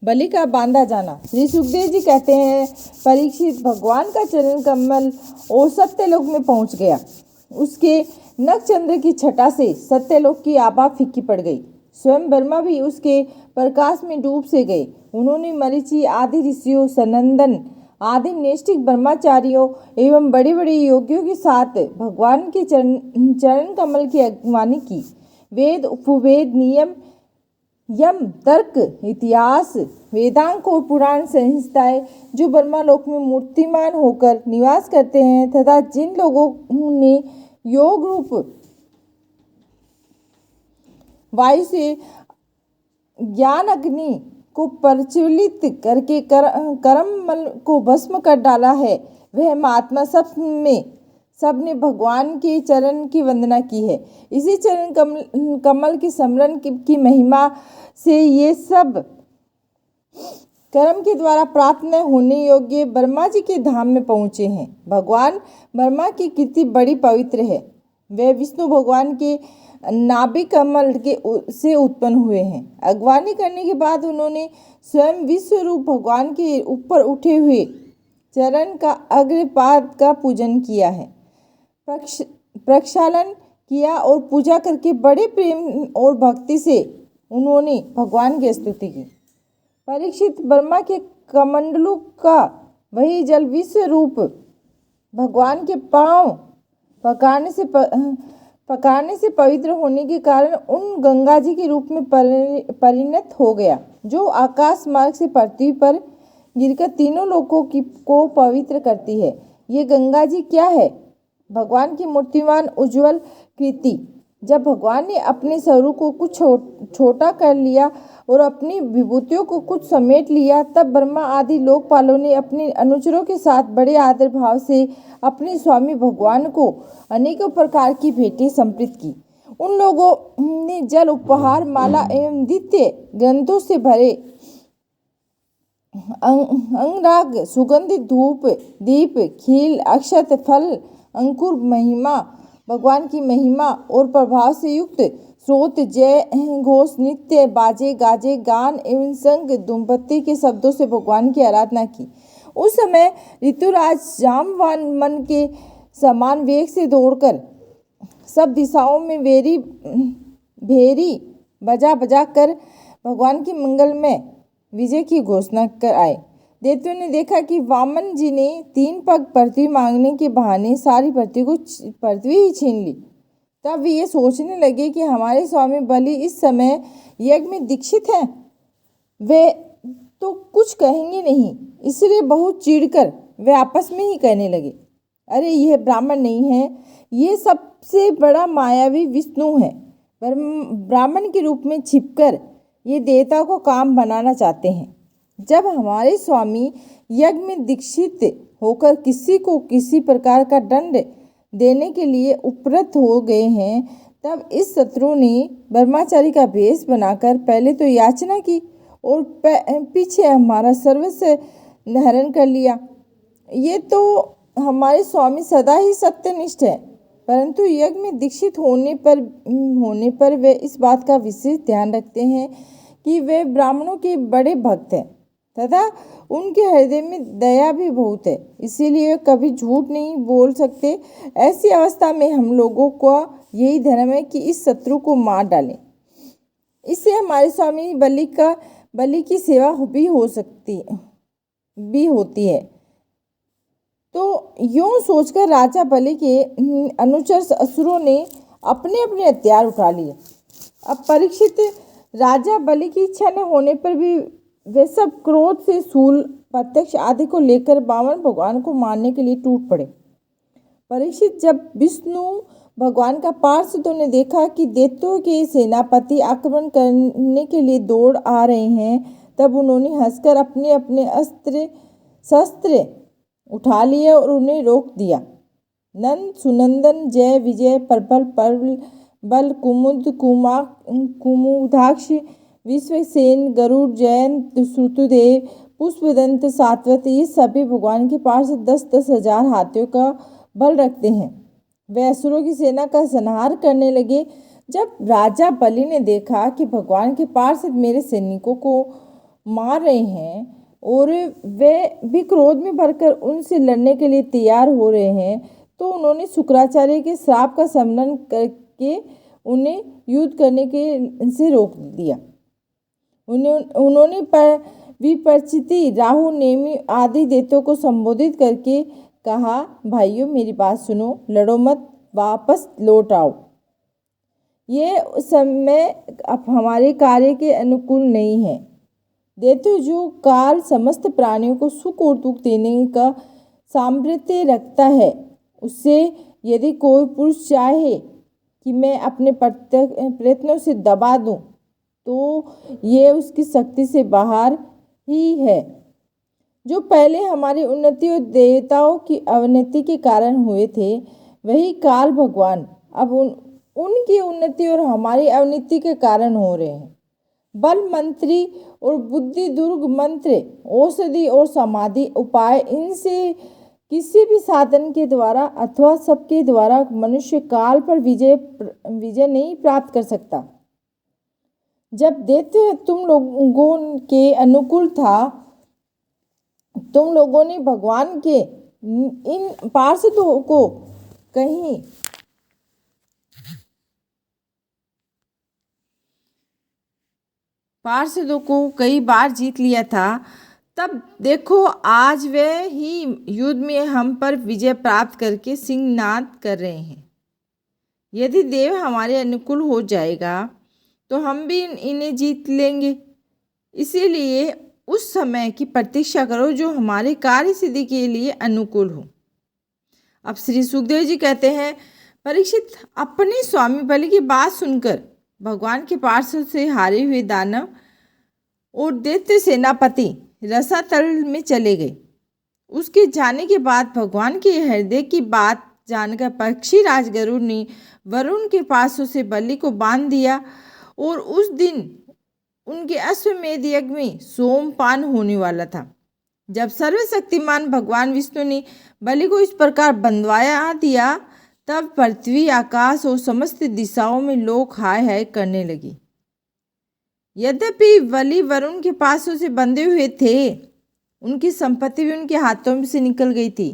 बलि का बांधा जाना। श्री सुखदेव जी कहते हैं, परीक्षित, भगवान का चरण कमल और सत्यलोक में पहुंच गया। उसके नख चंद्र की छटा से सत्यलोक की आभा फीकी पड़ गई। स्वयं ब्रह्मा भी उसके प्रकाश में डूब से गए। उन्होंने मरीचि आदि ऋषियों, सनंदन आदि नैष्ठिक ब्रह्मचारियों एवं बड़े बड़े योगियों के साथ भगवान के चरण कमल की अगवानी की। वेद, उपवेद, नियम, यम, तर्क, इतिहास, वेदांग और पुराण संहिताएं जो ब्रह्मलोक में मूर्तिमान होकर निवास करते हैं तथा जिन लोगों ने योग रूप वायु से ज्ञान अग्नि को प्रज्वलित करके कर्म को भस्म कर डाला है, वह महात्मा सबने भगवान के चरण की वंदना की है। इसी चरण कमल के स्मरण की महिमा से ये सब कर्म के द्वारा प्राप्त न होने योग्य ब्रह्मा जी के धाम में पहुँचे हैं। भगवान ब्रह्मा की कीर्ति बड़ी पवित्र है। वे विष्णु भगवान के नाभि कमल से उत्पन्न हुए हैं। अगवानी करने के बाद उन्होंने स्वयं विश्व रूप भगवान के ऊपर उठे हुए चरण का अग्रपाद का पूजन किया है, प्रक्षालन किया और पूजा करके बड़े प्रेम और भक्ति से उन्होंने भगवान की स्तुति की। परीक्षित, ब्रह्मा के कमंडलू का वही जल विश्व रूप भगवान के पांव पकाने से पवित्र होने के कारण उन गंगा जी के रूप में परिणत हो गया, जो आकाश मार्ग से पृथ्वी पर गिरकर तीनों लोकों को पवित्र करती है। ये गंगा जी क्या है? भगवान की मूर्तिमान उज्जवल कृति। जब भगवान ने अपने स्वरूप को कुछ छोटा कर लिया और अपनी विभूतियों को कुछ समेट लिया, तब ब्रह्मा आदि लोकपालों ने अपने अनुचरों के साथ बड़े आदर भाव से अपने स्वामी भगवान को अनेकों प्रकार की भेंटें समर्पित की। उन लोगों ने जल, उपहार, माला एवं दिव्य ग्रंथों से भरे अंगराग, सुगंधित धूप, दीप, खील, अक्षत, फल, अंकुर, महिमा, भगवान की महिमा और प्रभाव से युक्त स्रोत, जय घोष, नित्य बाजे, गाजे, गान एवं संग धूमबत्ती के शब्दों से भगवान की आराधना की। उस समय ऋतुराज जामवान मन के समान वेग से दौड़कर सब दिशाओं में भेरी बजा कर भगवान की मंगल में विजय की घोषणा कर आए। दैत्यों ने देखा कि वामन जी ने 3 पग पृथ्वी मांगने के बहाने सारी पृथ्वी ही छीन ली। तब ये सोचने लगे कि हमारे स्वामी बलि इस समय यज्ञ में दीक्षित हैं, वे तो कुछ कहेंगे नहीं। इसलिए बहुत चिढ़कर वे आपस में ही कहने लगे, अरे यह ब्राह्मण नहीं है, ये सबसे बड़ा मायावी विष्णु है। ब्राह्मण के रूप में छिपकर ये देवता को काम बनाना चाहते हैं। जब हमारे स्वामी यज्ञ में दीक्षित होकर किसी को किसी प्रकार का दंड देने के लिए उपरत हो गए हैं, तब इस शत्रु ने ब्रह्मचारी का भेष बनाकर पहले तो याचना की और पीछे हमारा सर्वस्व हरण कर लिया। ये तो हमारे स्वामी सदा ही सत्यनिष्ठ है, परंतु यज्ञ में दीक्षित होने पर वे इस बात का विशेष ध्यान रखते हैं कि वे ब्राह्मणों के बड़े भक्त हैं तथा उनके हृदय में दया भी बहुत है, इसीलिए वे कभी झूठ नहीं बोल सकते। ऐसी अवस्था में हम लोगों का यही धर्म है कि इस शत्रु को मार डालें। इससे हमारे स्वामी बलि की सेवा भी होती है। तो यूं सोचकर राजा बलि के अनुचर असुरों ने अपने अपने हथियार उठा लिए। अब परीक्षित, राजा बलि की इच्छा न होने पर भी वे सब क्रोध से शूल, प्रत्यक्ष आदि को लेकर वामन भगवान को मारने के लिए टूट पड़े। परीक्षित, जब विष्णु भगवान का पार्षदों ने देखा कि दैत्यों के सेनापति आक्रमण करने के लिए दौड़ आ रहे हैं, तब उन्होंने हंसकर अपने अपने शस्त्र उठा लिए और उन्हें रोक दिया। नंद, सुनंदन, जय, विजय, प्रबल, बल, कुमुद, कुमुदाक्ष, विश्वसेन, गरुड़, जयंत, श्रुतदेव, पुष्पदंत, सात्वत, ये सभी भगवान के पार्षद 10-10 हजार हाथियों का बल रखते हैं। वे असुरों की सेना का संहार करने लगे। जब राजा बलि ने देखा कि भगवान के पार्षद मेरे सैनिकों को मार रहे हैं और वे भी क्रोध में भरकर उनसे लड़ने के लिए तैयार हो रहे हैं, तो उन्होंने शुक्राचार्य के श्राप का सम्मान करके उन्हें युद्ध करने के से रोक दिया। उन्होंने विपरचिति, राहु, नेमि आदि देवताओं को संबोधित करके कहा, भाइयों मेरी बात सुनो, लड़ो मत, वापस लौट आओ। ये समय अब हमारे कार्य के अनुकूल नहीं है। देते जो काल समस्त प्राणियों को सुख और दुख देने का सामर्थ्य रखता है, उससे यदि कोई पुरुष चाहे कि मैं अपने प्रयत्नों से दबा दूं, तो ये उसकी शक्ति से बाहर ही है। जो पहले हमारी उन्नति और देवताओं की अवनति के कारण हुए थे, वही काल भगवान अब उनकी उन्नति और हमारी अवनति के कारण हो रहे हैं। बल मंत्री और बुद्धि दुर्ग मंत्र, औषधि और समाधि उपाय, इनसे किसी भी साधन के द्वारा अथवा सबके द्वारा मनुष्य काल पर विजय नहीं प्राप्त कर सकता। जब दैत्य तुम लोगों के अनुकूल था, तुम लोगों ने भगवान के इन पार्षदों को कई बार जीत लिया था। तब देखो आज वे ही युद्ध में हम पर विजय प्राप्त करके सिंहनाद कर रहे हैं। यदि देव हमारे अनुकूल हो जाएगा तो हम भी इन्हें जीत लेंगे। इसीलिए उस समय की प्रतीक्षा करो जो हमारे कार्य सिद्धि के लिए अनुकूल हो। अब श्री सुखदेव जी कहते हैं, परीक्षित, अपने स्वामी बलि की बात सुनकर भगवान के पार्षद से हारे हुए दानव और दैत्य सेनापति रसातल में चले गए। उसके जाने के बाद भगवान के हृदय की बात जानकर पक्षी राज गरुड़ ने वरुण के पासों से बलि को बांध दिया और उस दिन उनके अश्वमेध यज्ञ में सोमपान होने वाला था। जब सर्वशक्तिमान भगवान विष्णु ने बलि को इस प्रकार बंधवाया दिया, तब पृथ्वी, आकाश और समस्त दिशाओं में लोग हाय हाय करने लगी। यद्यपि बलि वरुण के पासों से बंधे हुए थे, उनकी संपत्ति भी उनके हाथों से निकल गई थी,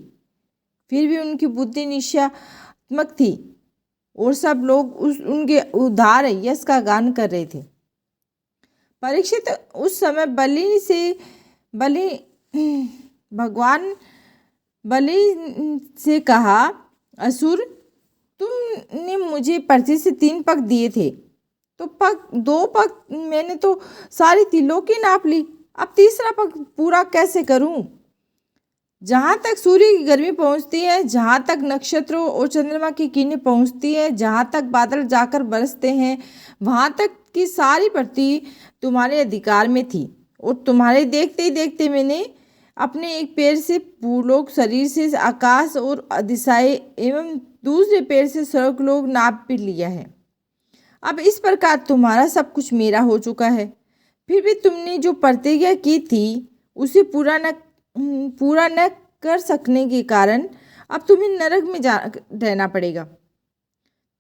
फिर भी उनकी बुद्धि निश्चयात्मक थी और सब लोग उनके उद्धार यश का गान कर रहे थे। परीक्षित, उस समय भगवान बलि से कहा, असुर, तुमने मुझे पृथ्वी से 3 पग दिए थे, तो 2 पग मैंने तो सारी त्रिलोकी नाप ली, अब तीसरा पग पूरा कैसे करूं? जहाँ तक सूर्य की गर्मी पहुँचती है, जहाँ तक नक्षत्रों और चंद्रमा की किरणें पहुँचती है, जहाँ तक बादल जाकर बरसते हैं, वहाँ तक की सारी पृथ्वी तुम्हारे अधिकार में थी और तुम्हारे देखते ही देखते मैंने अपने एक पैर से भूलोक, शरीर से आकाश और दिशाएं एवं दूसरे पैर से स्वर्गलोक नाप भी लिया है। अब इस प्रकार तुम्हारा सब कुछ मेरा हो चुका है, फिर भी तुमने जो प्रतिज्ञा की थी उसे पूरा न कर सकने के कारण अब तुम्हें नरक में रहना पड़ेगा।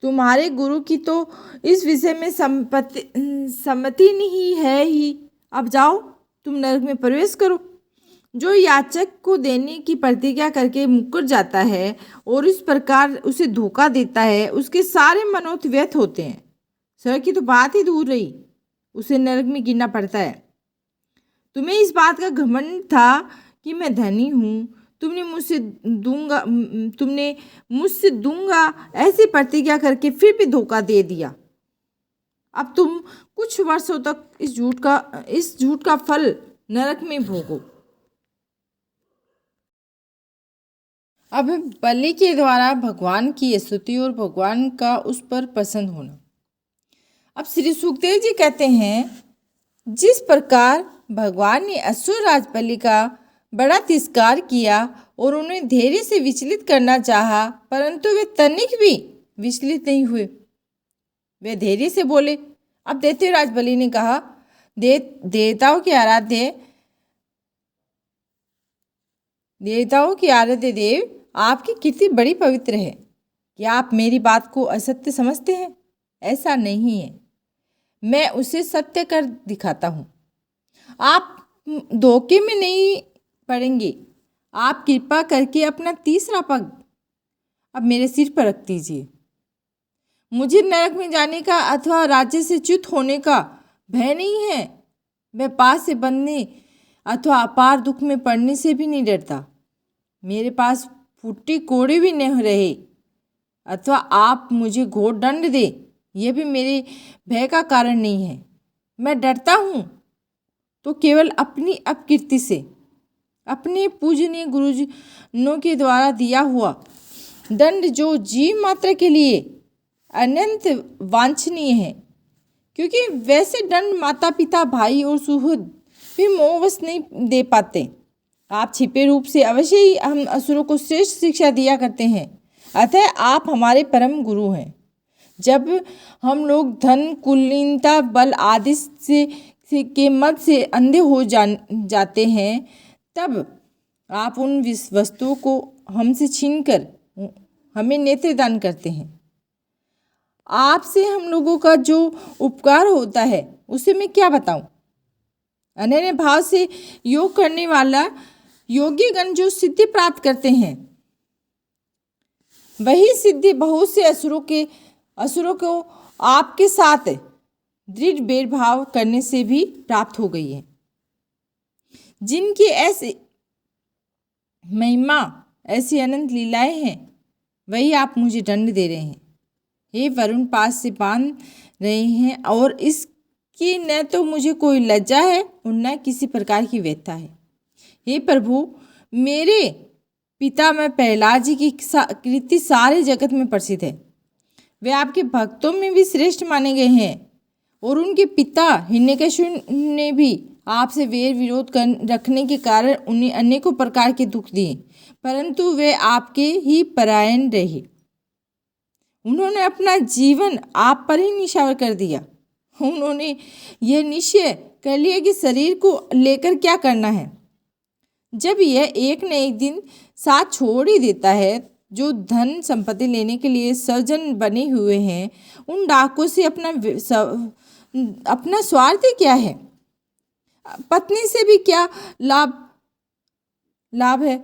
तुम्हारे गुरु की तो इस विषय में सम्मति नहीं है ही। अब जाओ, तुम नरक में प्रवेश करो। जो याचक को देने की प्रतिज्ञा करके मुकर जाता है और इस प्रकार उसे धोखा देता है, उसके सारे मनोरथ व्यर्थ होते हैं। स्वर्ग की तो बात ही दूर रही, उसे नरक में गिरना पड़ता है। तुम्हें इस बात का घमंड था कि मैं धनी हूँ, तुमने मुझसे दूंगा ऐसी प्रतिज्ञा करके फिर भी धोखा दे दिया। अब तुम कुछ वर्षों तक इस झूठ का फल नरक में भोगो। अब बलि के द्वारा भगवान की स्तुति और भगवान का उस पर प्रसन्न होना। अब श्री सुखदेव जी कहते हैं, जिस प्रकार भगवान ने असुर राज बलि का बड़ा तिरस्कार किया और उन्हें धैर्य से विचलित करना चाहा, परंतु वे तनिक भी विचलित नहीं हुए। वे धैर्य से बोले। अब दैत्यराज बलि ने कहा, देवताओं की आराध्य देव, आपकी कीर्ति बड़ी पवित्र है। क्या आप मेरी बात को असत्य समझते हैं? ऐसा नहीं है, मैं उसे सत्य कर दिखाता हूँ। आप धोखे में नहीं पड़ेंगे। आप कृपा करके अपना तीसरा पग अब मेरे सिर पर रख दीजिए। मुझे नरक में जाने का अथवा राज्य से च्युत होने का भय नहीं है। मैं पास से बंधने अथवा अपार दुख में पड़ने से भी नहीं डरता। मेरे पास फुट्टी कोड़े भी नहीं रहे अथवा आप मुझे घोर दंड दे, यह भी मेरे भय का कारण नहीं है। मैं डरता हूँ तो केवल अपनी अपकीर्ति से, अपने पूजनीय गुरुजनों के द्वारा दिया हुआ दंड जो जीव मात्र के लिए अनंत वांछनीय है, क्योंकि वैसे दंड माता पिता भाई और सुहृद भी मोहवश नहीं दे पाते। आप छिपे रूप से अवश्य ही हम असुरों को श्रेष्ठ शिक्षा दिया करते हैं, अतः आप हमारे परम गुरु हैं। जब हम लोग धन, कुलीनता, बल आदि से के मद से अंधे हो जाते हैं, तब आप उन वस्तुओं को हमसे छीनकर हमें नेत्र दान करते हैं। आपसे हम लोगों का जो उपकार होता है उसे मैं क्या बताऊं। अनन्य भाव से योग करने वाला योगी गण जो सिद्धि प्राप्त करते हैं, वही सिद्धि बहुत से असुरों को आपके साथ दृढ़ भेदभाव करने से भी प्राप्त हो गई है। जिनकी ऐसी महिमा, ऐसी अनंत लीलाएं हैं, वही आप मुझे दंड दे रहे हैं। हे वरुण, पास से बांध रहे हैं और इसकी न तो मुझे कोई लज्जा है और न किसी प्रकार की व्यथा है। हे प्रभु, मेरे पिता मैं प्रहलाद जी की कृति सारे जगत में प्रसिद्ध है। वे आपके भक्तों में भी श्रेष्ठ माने गए हैं और उनके पिता हिरण्यकशिपु ने भी आपसे वैर विरोध रखने के कारण उन्हें अनेकों प्रकार के दुख दिए, परंतु वे आपके ही परायण रहे। उन्होंने अपना जीवन आप पर ही निछावर कर दिया। उन्होंने यह निश्चय कर लिया कि शरीर को लेकर क्या करना है। जब यह एक न एक दिन साथ छोड़ ही देता है, जो धन संपत्ति लेने के लिए सज्जन बने हुए हैं, उन डाकों से अपना स्वार्थ क्या है। पत्नी से भी क्या लाभ है।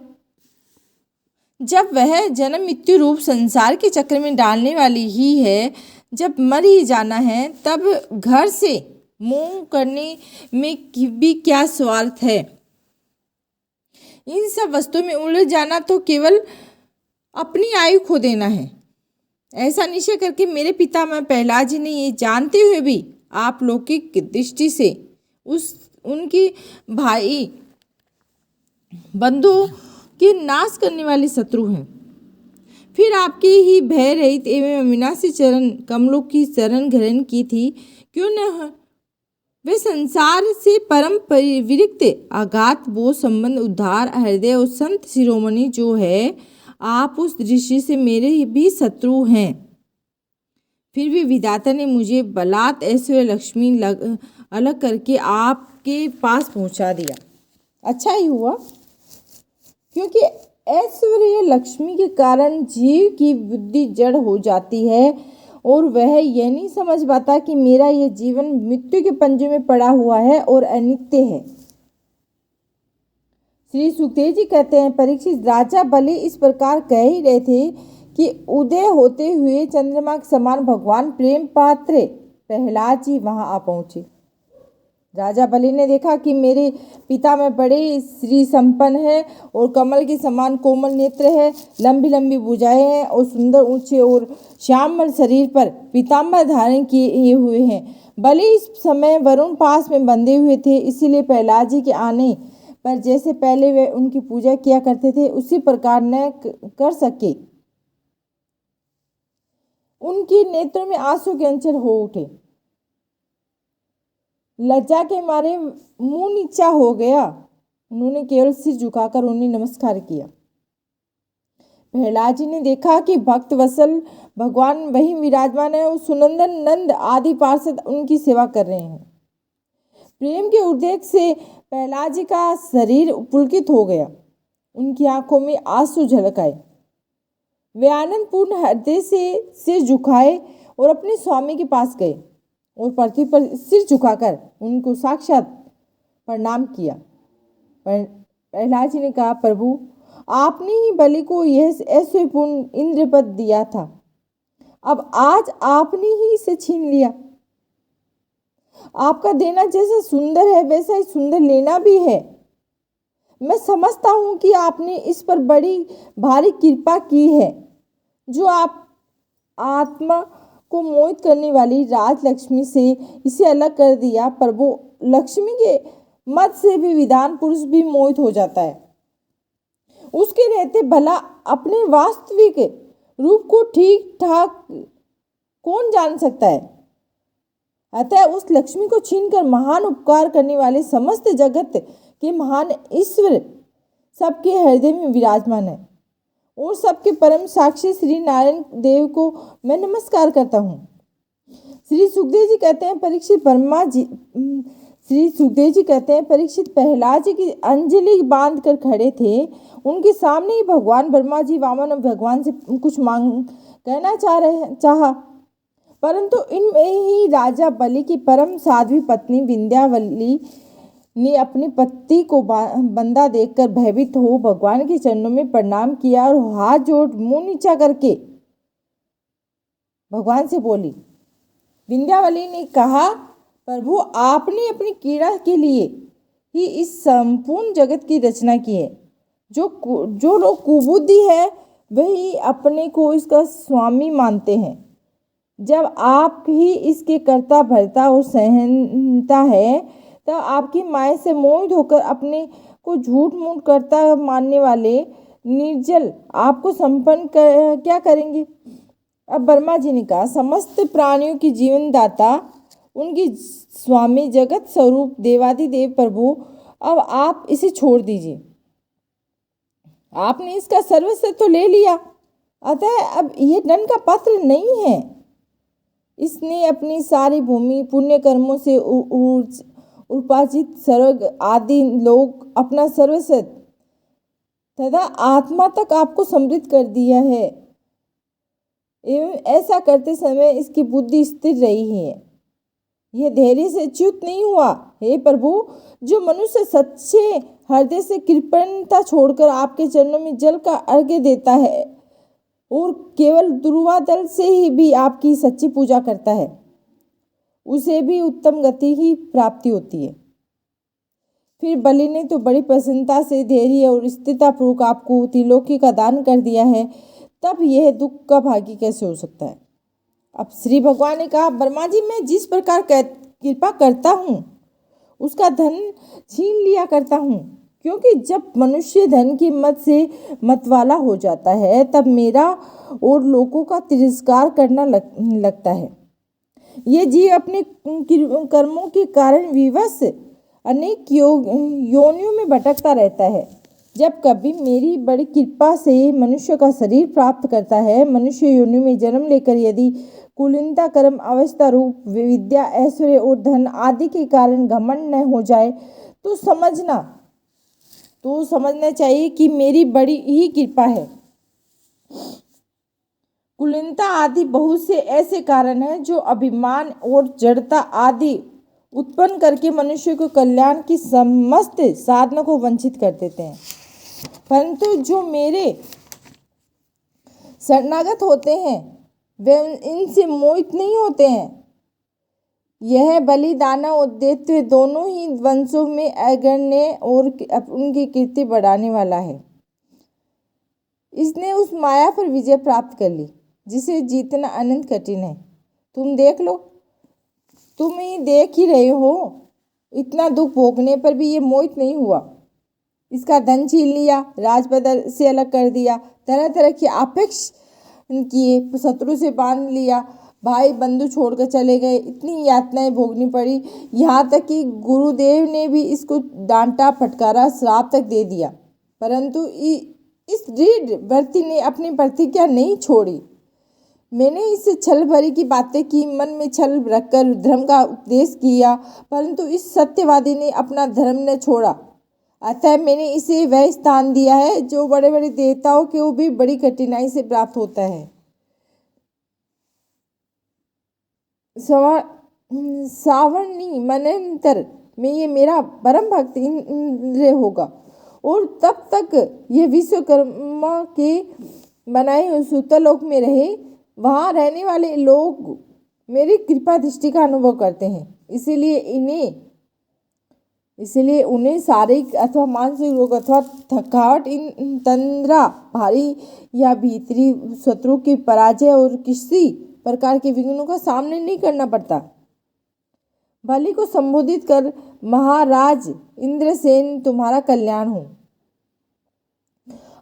जब वह जन्म मृत्यु रूप संसार के चक्र में डालने वाली ही है, जब मर ही जाना है, तब घर से मोह करने में भी क्या स्वार्थ है। इन सब वस्तुओं में उलझ जाना तो केवल अपनी आयु खो देना है। ऐसा निश्चय करके मेरे पिता मैं प्रहलाद जी ने ये जानते हुए भी आप लौकिक दृष्टि से उनकी भाई बंधुओं के नाश करने वाले शत्रु हैं, फिर आपके ही भय रहित एवं अविनाशी चरण कमलों की शरण ग्रहण की थी। क्यों न वे संसार से परम विरक्त आघात बोध संबंध उद्धार हृदय और संत शिरोमणि जो है, आप उस दृष्टि से मेरे भी शत्रु हैं। फिर भी विधाता ने मुझे बलात् ऐश्वर्य लक्ष्मी अलग करके आपके पास पहुंचा दिया। अच्छा ही हुआ, क्योंकि ऐश्वर्य लक्ष्मी के कारण जीव की बुद्धि जड़ हो जाती है और वह यह नहीं समझ पाता कि मेरा यह जीवन मृत्यु के पंजे में पड़ा हुआ है और अनित्य है। श्री सुखदेव जी कहते हैं, परीक्षित, राजा भले इस प्रकार कह ही रहे थे कि उदय होते हुए चंद्रमा के समान भगवान प्रेम पात्र प्रहलाद जी वहां आ पहुंचे। राजा बलि ने देखा कि मेरे पिता में बड़े श्री संपन्न है और कमल के समान कोमल नेत्र है, लंबी लंबी भुजाएं हैं और सुंदर ऊंचे और श्यामल शरीर पर पीताम्बर धारण किए हुए हैं। बलि इस समय वरुण पास में बंधे हुए थे, इसीलिए प्रहलाद जी के आने पर जैसे पहले वे उनकी पूजा किया करते थे उसी प्रकार न कर सके। उनके नेत्रों में आंसू के अंचल हो उठे। लज्जा के मारे मुंह नीचा हो गया। उन्होंने केवल सिर झुकाकर उन्हें नमस्कार किया। प्रहलाद जी ने देखा कि भक्त वत्सल भगवान वहीं विराजमान है और सुनंदन नंद आदि पार्षद उनकी सेवा कर रहे हैं। प्रेम के उद्रेक से प्रहलाद जी का शरीर पुलकित हो गया। उनकी आंखों में आंसू झलक आए। वे आनंद पूर्ण हृदय से सिर झुकाए और अपने स्वामी के पास गए और पृथ्वी पर सिर झुकाकर उनको साक्षात प्रणाम किया। प्रहलाद जी ने कहा, प्रभु आपने ही बलि को यह ऐश्वर्यपूर्ण इंद्र पद दिया था, अब आज आपने ही इसे छीन लिया। आपका देना जैसा सुंदर है वैसा ही सुंदर लेना भी है। मैं समझता हूं कि आपने इस पर बड़ी भारी कृपा की है, जो आप आत्मा को मोहित करने वाली राजलक्ष्मी से इसे अलग कर दिया। प्रभु लक्ष्मी के मत से भी विधान पुरुष भी मोहित हो जाता है। उसके रहते भला अपने वास्तविक रूप को ठीक ठाक कौन जान सकता है। अतः उस लक्ष्मी को छीनकर महान उपकार करने वाले समस्त जगत के महान ईश्वर सबके हृदय में विराजमान है और सबके परम साक्षी श्री नारायण देव को मैं नमस्कार करता हूँ। श्री सुखदेव जी कहते हैं, परीक्षित प्रहलाद जी की अंजलि बांध कर खड़े थे। उनके सामने ही भगवान ब्रह्मा जी वामन भगवान से कुछ कहना चाहा, परंतु इनमें ही राजा बलि की परम साध्वी पत्नी विंध्यावली ने अपने पति को बंदा देखकर भयभीत हो भगवान के चरणों में प्रणाम किया और हाथ जोड़ मुंह नीचा करके भगवान से बोली। विंध्यावली ने कहा, प्रभु आपने अपनी क्रीड़ा के लिए ही इस संपूर्ण जगत की रचना की है। जो लोग कुबुद्धि है वही अपने को इसका स्वामी मानते हैं। जब आप ही इसके कर्ता भरता और सहनता है, तब आपकी माया से मोहित होकर अपने को झूठ मूठ कर्ता मानने वाले निर्जल आपको संपन्न क्या करेंगे। अब ब्रह्मा जी ने कहा, समस्त प्राणियों की जीवनदाता उनकी स्वामी जगत स्वरूप देवादिदेव प्रभु, अब आप इसे छोड़ दीजिए। आपने इसका सर्वस्व तो ले लिया, अतः अब यह दंड का पात्र नहीं है। इसने अपनी सारी भूमि पुण्य कर्मों से उपार्जित स्वर्ग आदि लोग अपना सर्वस्व तथा आत्मा तक आपको समृद्ध कर दिया है एवं ऐसा करते समय इसकी बुद्धि स्थिर रही है। यह धैर्य से च्युत नहीं हुआ। हे प्रभु, जो मनुष्य सच्चे हृदय से कृपणता छोड़कर आपके चरणों में जल का अर्घ्य देता है और केवल दुर्वा दल से ही भी आपकी सच्ची पूजा करता है, उसे भी उत्तम गति ही प्राप्ति होती है। फिर बलि ने तो बड़ी प्रसन्नता से धैर्य और स्थिरतापूर्वक आपको त्रिलोकी का दान कर दिया है, तब यह दुख का भागी कैसे हो सकता है। अब श्री भगवान ने कहा, ब्रह्मा जी, मैं जिस प्रकार कृपा करता हूँ उसका धन छीन लिया करता हूँ, क्योंकि जब मनुष्य धन की मत से मतवाला हो जाता है तब मेरा और लोगों का तिरस्कार करना लगता है। ये जीव अपने कर्मों के कारण विवश अनेक योनियों में भटकता रहता है। जब कभी मेरी बड़ी कृपा से मनुष्य का शरीर प्राप्त करता है, मनुष्य योनि में जन्म लेकर यदि कुलीनता कर्म अवस्था रूप विद्या ऐश्वर्य और धन आदि के कारण घमंड न हो जाए तो समझना चाहिए कि मेरी बड़ी ही कृपा है। कुलीनता आदि बहुत से ऐसे कारण हैं जो अभिमान और जड़ता आदि उत्पन्न करके मनुष्य को कल्याण की समस्त साधनों को वंचित कर देते हैं, परंतु जो मेरे शरणागत होते हैं वे इनसे मोहित नहीं होते हैं। यह बलिदान और दैत्य दोनों ही वंशों में अग्रण्य और उनकी कीर्ति बढ़ाने वाला है। इसने उस माया पर विजय प्राप्त कर ली जिसे जीतना अनंत कठिन है। तुम देख लो, तुम ही देख ही रहे हो, इतना दुख भोगने पर भी ये मोहित नहीं हुआ। इसका धन छीन लिया, राजपद से अलग कर दिया, तरह तरह की अपेक्ष किए, शत्रु से बांध लिया, भाई बंधु छोड़कर चले गए, इतनी यातनाएं भोगनी पड़ी। यहाँ तक कि गुरुदेव ने भी इसको डांटा फटकारा, श्राप तक दे दिया, परंतु इस दृढ़ व्रती ने अपनी प्रतिज्ञा नहीं छोड़ी। मैंने इस छल भरी की बातें की, मन में छल रखकर धर्म का उपदेश किया, परंतु इस सत्यवादी ने अपना धर्म न छोड़ा। अतः मैंने इसे वह स्थान दिया है जो बड़े बड़े देवताओं को भी बड़ी कठिनाई से प्राप्त होता है। सावर्णी मनंतर में ये मेरा परम भक्त इंद्र होगा, और तब तक यह विश्वकर्मा के बनाए हुए सूतलोक में रहे। वहाँ रहने वाले लोग मेरी कृपा दृष्टि का अनुभव करते हैं, इसीलिए उन्हें शारीरिक अथवा मानसिक रोग अथवा थकावट, इन तंद्रा, भारी या भीतरी शत्रु की पराजय और किसी प्रकार के विघ्नों का सामना नहीं करना पड़ता। बलि को संबोधित कर, महाराज इंद्रसेन, तुम्हारा कल्याण हो।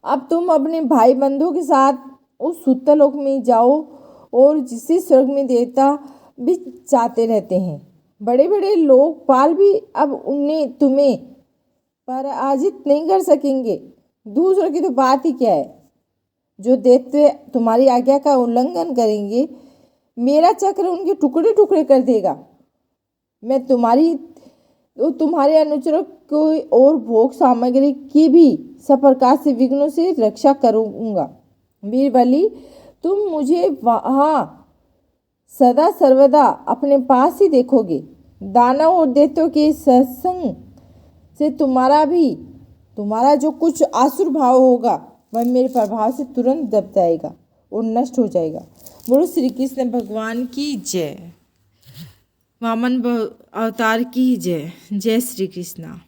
अब तुम अपने भाई बंधुओं के साथ उस सूतलोक में जाओ, और जिसे स्वर्ग में देवता भी चाहते रहते हैं। बड़े बड़े लोकपाल भी अब तुम्हें पराजित नहीं कर सकेंगे। दूसरों की तो बात ही क्या है। जो दैत्य तुम्हारी आज्ञा का उल्लंघन करेंगे, मेरा चक्र उनके टुकड़े टुकड़े कर देगा। मैं तुम्हारे अनुचरों को और भोग सामग्री की भी सब प्रकार से विघ्नों से रक्षा करूँगा। वीर बलि, तुम मुझे वहाँ सदा सर्वदा अपने पास ही देखोगे। दानव और दैत्यों के सत्संग से तुम्हारा जो कुछ आसुर भाव होगा, वह मेरे प्रभाव से तुरंत दब जाएगा और नष्ट हो जाएगा। बोलो श्री कृष्ण भगवान की जय। वामन अवतार की जय। जय श्री कृष्णा।